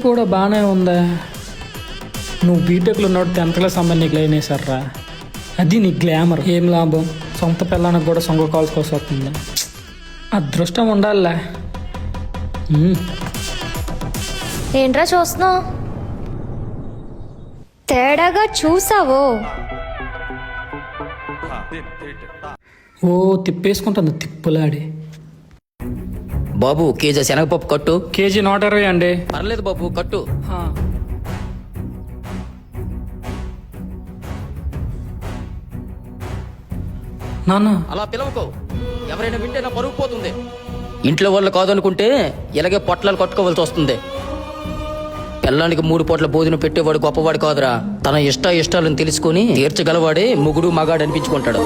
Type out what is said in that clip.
కూడా బాగానే ఉందా? నువ్వు బీటెక్లో ఉన్నాడు 10th క్లాస్ అమ్మాయి నీకు లైన్ వేసారా? అది నీ గ్లామర్. ఏం లాభం? సొంత పిల్లానికి కూడా సొంగ కాల్స్ కోసం వస్తుంది. అదృష్టం ఉండాలే. ఏంట్రా చూస్తున్నావు? తేడాగా చూసావో? ఓ తిప్పేసుకుంటుంది తిప్పులాడి. బాబు కేజీ శనగపప్పు కట్టు. కేజీ 120 అండి. పర్లేదు బాబు కట్టు. నాన్న అలా పిలవకో, ఎవరైనా వింటే నా పరుగు పోతుంది. ఇంట్లో వాళ్ళు కాదనుకుంటే ఇలాగే పొట్లాలు కట్టుకోవాల్సి వస్తుంది. పిల్లానికి 3 పూట్ల భోజనం పెట్టేవాడు గొప్పవాడు కాదురా. తన ఇష్టాలను తెలుసుకుని తీర్చగలవాడే మొగుడు మగాడు అనిపించుకుంటాడు.